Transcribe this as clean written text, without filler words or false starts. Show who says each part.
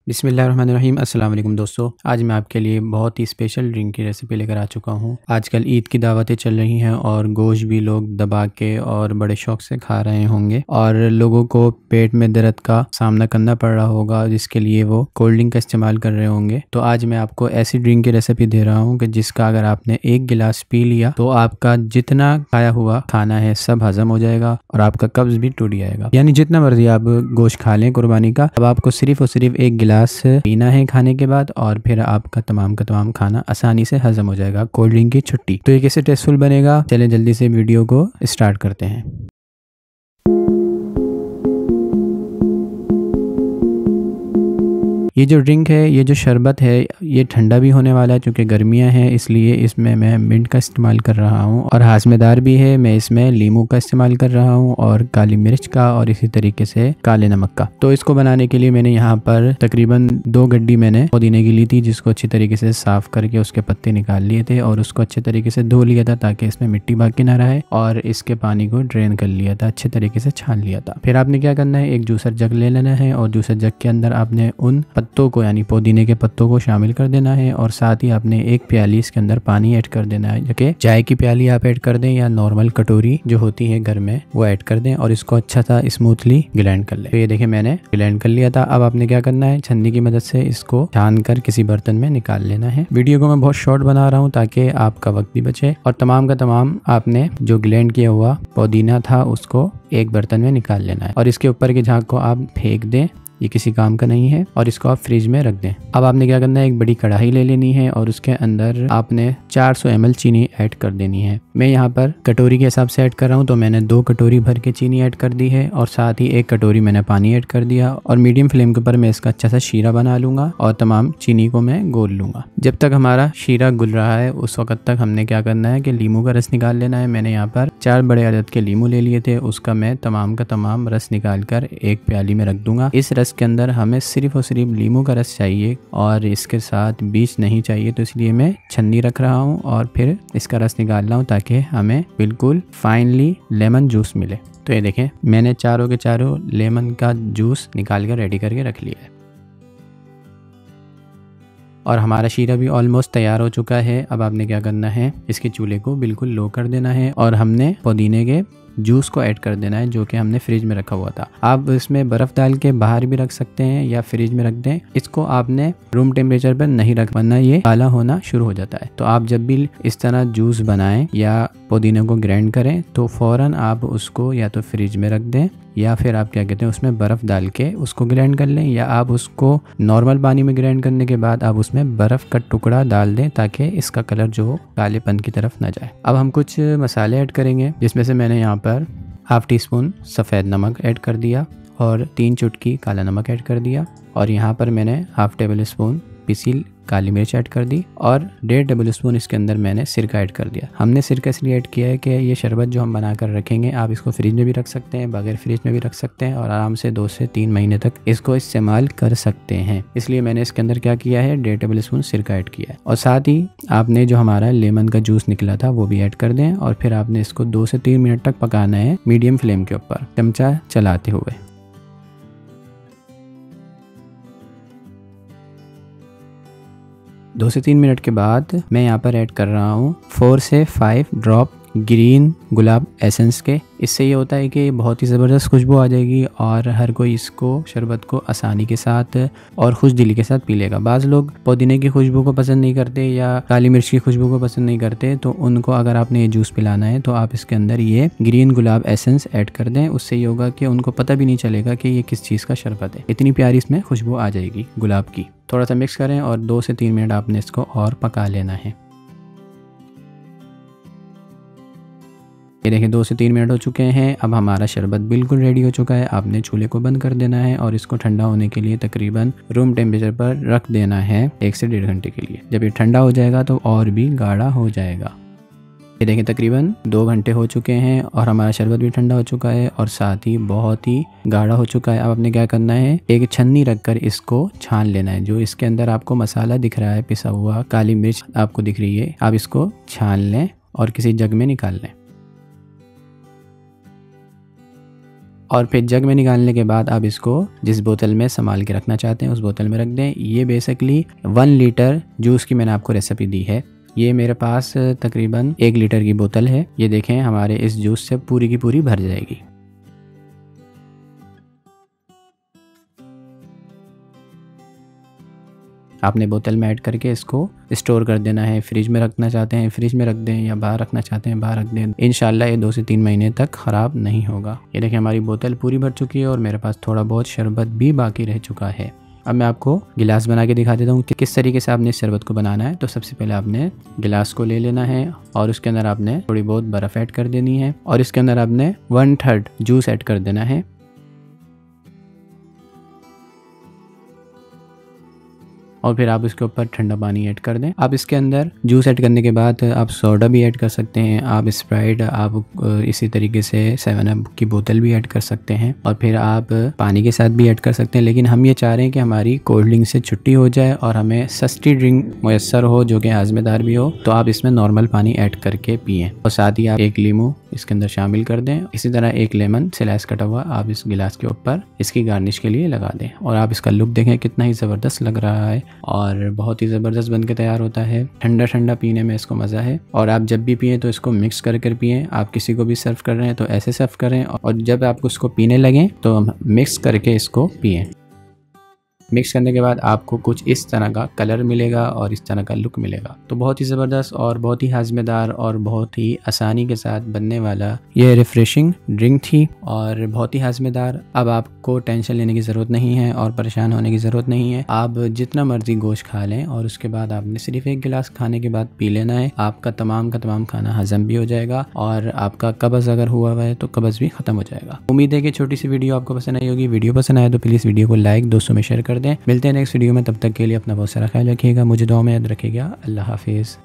Speaker 1: बिस्मिल्लाहिर्रहमानिर्रहीम। अस्सलाम वालेकुम दोस्तों, आज मैं आपके लिए बहुत ही स्पेशल ड्रिंक की रेसिपी लेकर आ चुका हूँ। आजकल ईद की दावतें चल रही हैं और गोश्त भी लोग दबा के और बड़े शौक से खा रहे होंगे और लोगों को पेट में दर्द का सामना करना पड़ रहा होगा, जिसके लिए वो कोल्ड ड्रिंक का इस्तेमाल कर रहे होंगे। तो आज मैं आपको ऐसी ड्रिंक की रेसिपी दे रहा हूँ कि जिसका अगर आपने एक गिलास पी लिया तो आपका जितना खाया हुआ खाना है सब हजम हो जाएगा और आपका कब्ज भी टूट जाएगा। यानी जितना मर्जी आप गोश्त खा लें कुर्बानी का, अब आपको सिर्फ और सिर्फ एक गिलास पीना है खाने के बाद और फिर आपका तमाम का तमाम खाना आसानी से हजम हो जाएगा। कोल्ड ड्रिंक की छुट्टी। तो ये कैसे टेस्टफुल बनेगा, चले जल्दी से वीडियो को स्टार्ट करते हैं। ये जो ड्रिंक है, ये जो शरबत है, ये ठंडा भी होने वाला है क्योंकि गर्मियां हैं, इसलिए इसमें मैं मिंट का इस्तेमाल कर रहा हूँ और हाजमेदार भी है। मैं इसमें लीमू का इस्तेमाल कर रहा हूँ और काली मिर्च का और इसी तरीके से काले नमक का। तो इसको बनाने के लिए मैंने यहाँ पर तकरीबन 2 गड्डी मैंने पुदीने की ली थी, जिसको अच्छी तरीके से साफ करके उसके पत्ते निकाल लिए थे और उसको अच्छे तरीके से धो लिया था ताकि इसमें मिट्टी बाकी ना रहे और इसके पानी को ड्रेन कर लिया था, अच्छे तरीके से छान लिया था। फिर आपने क्या करना है, एक जूसर जग ले लेना है और जूसर जग के अंदर आपने उन पत्तों को यानी पुदीने के पत्तों को शामिल कर देना है और साथ ही आपने एक प्याली इसके अंदर पानी ऐड कर देना है, जो कि चाय की प्याली आप ऐड कर दें या नॉर्मल कटोरी जो होती है घर में वो ऐड कर दें और इसको अच्छा सा स्मूथली ग्राइंड कर लें। तो ये देखिए मैंने ग्राइंड कर लिया था। अब आपने क्या करना है, छन्नी की मदद से इसको छान कर किसी बर्तन में निकाल लेना है। वीडियो को मैं बहुत शॉर्ट बना रहा हूँ ताकि आपका वक्त भी बचे और तमाम का तमाम आपने जो ग्राइंड किया हुआ पुदीना था उसको एक बर्तन में निकाल लेना है और इसके ऊपर के झाग को आप फेंक दें, ये किसी काम का नहीं है और इसको आप फ्रिज में रख दें। अब आपने क्या करना है, एक बड़ी कढ़ाई ले लेनी है और उसके अंदर आपने 400 ml चीनी ऐड कर देनी है। मैं यहाँ पर कटोरी के हिसाब से ऐड कर रहा हूँ, तो मैंने 2 कटोरी भर के चीनी ऐड कर दी है और साथ ही 1 कटोरी मैंने पानी ऐड कर दिया और मीडियम फ्लेम के ऊपर मैं इसका अच्छा सा शीरा बना लूंगा और तमाम चीनी को मैं घोल लूंगा। जब तक हमारा शीरा घुल रहा है उस वक्त तक हमने क्या करना है कि लीमू का रस निकाल लेना है। मैंने यहाँ पर 4 बड़े अदद के लीमू ले लिए थे, उसका मैं तमाम का तमाम रस निकाल कर एक प्याली में रख दूंगा। इस रस के अंदर हमें सिर्फ और सिर्फ लीमू का रस चाहिए और इसके साथ बीज नहीं चाहिए, तो इसलिए मैं छन्नी रख रहा हूँ और फिर इसका रस निकाल रहा हूँ ताकि हमें बिल्कुल फाइनली लेमन जूस मिले। तो ये देखें मैंने चारों के चारों लेमन का जूस निकाल कर रेडी करके रख लिया है और हमारा शीरा भी ऑलमोस्ट तैयार हो चुका है। अब आपने क्या करना है, इसके चूल्हे को बिल्कुल लो कर देना है और हमने पुदीने के जूस को ऐड कर देना है जो कि हमने फ्रिज में रखा हुआ था। आप इसमें बर्फ डाल के बाहर भी रख सकते हैं या फ्रिज में रख दें। इसको आपने रूम टेम्परेचर पर नहीं रख, वरना ये काला होना शुरू हो जाता है। तो आप जब भी इस तरह जूस बनाएं या पुदीने को ग्राइंड करें तो फौरन आप उसको या तो फ्रिज में रख दें या फिर आप क्या कहते हैं उसमें बर्फ़ डाल के उसको ग्राइंड कर लें, या आप उसको नॉर्मल पानी में ग्राइंड करने के बाद आप उसमें बर्फ़ का टुकड़ा डाल दें ताकि इसका कलर जो कालेपन की तरफ ना जाए। अब हम कुछ मसाले ऐड करेंगे, जिसमें से मैंने यहाँ पर हाफ टी स्पून सफ़ेद नमक ऐड कर दिया और 3 चुटकी काला नमक ऐड कर दिया और यहाँ पर मैंने हाफ टेबल स्पून पिसी काली मिर्च ऐड कर दी और 1.5 टेबल स्पून इसके अंदर मैंने सिरका ऐड कर दिया। हमने सिरका इसलिए ऐड किया है कि ये शरबत जो हम बना कर रखेंगे, आप इसको फ्रिज में भी रख सकते हैं, बगैर फ्रिज में भी रख सकते हैं और आराम से 2 से 3 महीने तक इसको इस्तेमाल कर सकते हैं। इसलिए मैंने इसके अंदर क्या किया है, 1.5 टेबल स्पून सिरका ऐड किया है और साथ ही आपने जो हमारा लेमन का जूस निकला था वो भी ऐड कर दें और फिर आपने इसको 2 से 3 मिनट तक पकाना है मीडियम फ्लेम के ऊपर चमचा चलाते हुए। 2 से 3 मिनट के बाद मैं यहाँ पर ऐड कर रहा हूँ 4 से 5 ड्रॉप ग्रीन गुलाब एसेंस के। इससे ये होता है कि बहुत ही ज़बरदस्त खुशबू आ जाएगी और हर कोई इसको शरबत को आसानी के साथ और खुश दिली के साथ पी लेगा। बाज़ लोग पुदीने की खुशबू को पसंद नहीं करते या काली मिर्च की खुशबू को पसंद नहीं करते, तो उनको अगर आपने ये जूस पिलाना है तो आप इसके अंदर ये ग्रीन गुलाब एसेंस ऐड कर दें। उससे ये होगा कि उनको पता भी नहीं चलेगा कि ये किस चीज़ का शरबत है, इतनी प्यारी इसमें खुशबू आ जाएगी गुलाब की। थोड़ा सा मिक्स करें और 2 से 3 मिनट आपने इसको और पका लेना है। ये देखिए 2 से 3 मिनट हो चुके हैं। अब हमारा शरबत बिल्कुल रेडी हो चुका है। आपने चूल्हे को बंद कर देना है और इसको ठंडा होने के लिए तकरीबन रूम टेम्परेचर पर रख देना है 1 से 1.5 घंटे के लिए। जब ये ठंडा हो जाएगा तो और भी गाढ़ा हो जाएगा। ये देखिए तकरीबन 2 घंटे हो चुके हैं और हमारा शरबत भी ठंडा हो चुका है और साथ ही बहुत ही गाढ़ा हो चुका है। अब आपने क्या करना है, एक छन्नी रखकर इसको छान लेना है। जो इसके अंदर आपको मसाला दिख रहा है, पिसा हुआ काली मिर्च आपको दिख रही है, आप इसको छान लें और किसी जग में निकाल लें। और फिर जग में निकालने के बाद आप इसको जिस बोतल में संभाल के रखना चाहते हैं उस बोतल में रख दें। ये बेसिकली 1 लीटर जूस की मैंने आपको रेसिपी दी है। ये मेरे पास तकरीबन 1 लीटर की बोतल है। ये देखें हमारे इस जूस से पूरी की पूरी भर जाएगी। आपने बोतल में ऐड करके इसको स्टोर कर देना है। फ्रिज में रखना चाहते हैं फ्रिज में रख दें, या बाहर रखना चाहते हैं बाहर रख दें। इंशाल्लाह ये 2 से 3 महीने तक ख़राब नहीं होगा। ये देखिए हमारी बोतल पूरी भर चुकी है और मेरे पास थोड़ा बहुत शरबत भी बाकी रह चुका है। अब मैं आपको गिलास बना के दिखा देता हूँ कि किस तरीके से आपने इस शरबत को बनाना है। तो सबसे पहले आपने गिलास को ले लेना है और उसके अंदर आपने थोड़ी बहुत बर्फ़ ऐड कर देनी है और इसके अंदर आपने 1/3 जूस ऐड कर देना है। और फिर आप इसके ऊपर ठंडा पानी ऐड कर दें। आप इसके अंदर जूस ऐड करने के बाद आप सोडा भी ऐड कर सकते हैं, आप स्प्राइट, आप इसी तरीके से 7 अप की बोतल भी ऐड कर सकते हैं और फिर आप पानी के साथ भी ऐड कर सकते हैं। लेकिन हम ये चाह रहे हैं कि हमारी कोल्ड ड्रिंक से छुट्टी हो जाए और हमें सस्ती ड्रिंक मुयस्सर हो जो कि हाजमेदार भी हो, तो आप इसमें नॉर्मल पानी ऐड करके पिएँ। और साथ ही आप 1 लीमू इसके अंदर शामिल कर दें। इसी तरह 1 लेमन स्लाइस कटा हुआ आप इस गिलास के ऊपर इसकी गार्निश के लिए लगा दें। और आप इसका लुक देखें कितना ही ज़बरदस्त लग रहा है और बहुत ही ज़बरदस्त बन के तैयार होता है। ठंडा ठंडा पीने में इसको मज़ा है। और आप जब भी पिएं तो इसको मिक्स कर पिएं। आप किसी को भी सर्व कर रहे हैं तो ऐसे सर्व करें और जब आप उसको पीने लगें तो मिक्स करके इसको पिएं। मिक्स करने के बाद आपको कुछ इस तरह का कलर मिलेगा और इस तरह का लुक मिलेगा। तो बहुत ही ज़बरदस्त और बहुत ही हाजमेदार और बहुत ही आसानी के साथ बनने वाला ये रिफ्रेशिंग ड्रिंक थी और बहुत ही हाजमेदार। अब आपको टेंशन लेने की ज़रूरत नहीं है और परेशान होने की ज़रूरत नहीं है। आप जितना मर्जी गोश्त खा लें और उसके बाद आपने सिर्फ 1 गिलास खाने के बाद पी लेना है। आपका तमाम का तमाम खाना हजम भी हो जाएगा और आपका कब्ज़ अगर हुआ हुआ है तो कब्ज़ भी ख़त्म हो जाएगा। उम्मीद है कि छोटी सी वीडियो आपको पसंद आई होगी। वीडियो पसंद आए तो प्लीज़ वीडियो को लाइक, दोस्तों में शेयर कर दें। मिलते हैं नेक्स्ट वीडियो में, तब तक के लिए अपना बहुत सारा ख्याल रखिएगा। मुझे दुआ में याद रखिएगा। अल्लाह हाफिज़।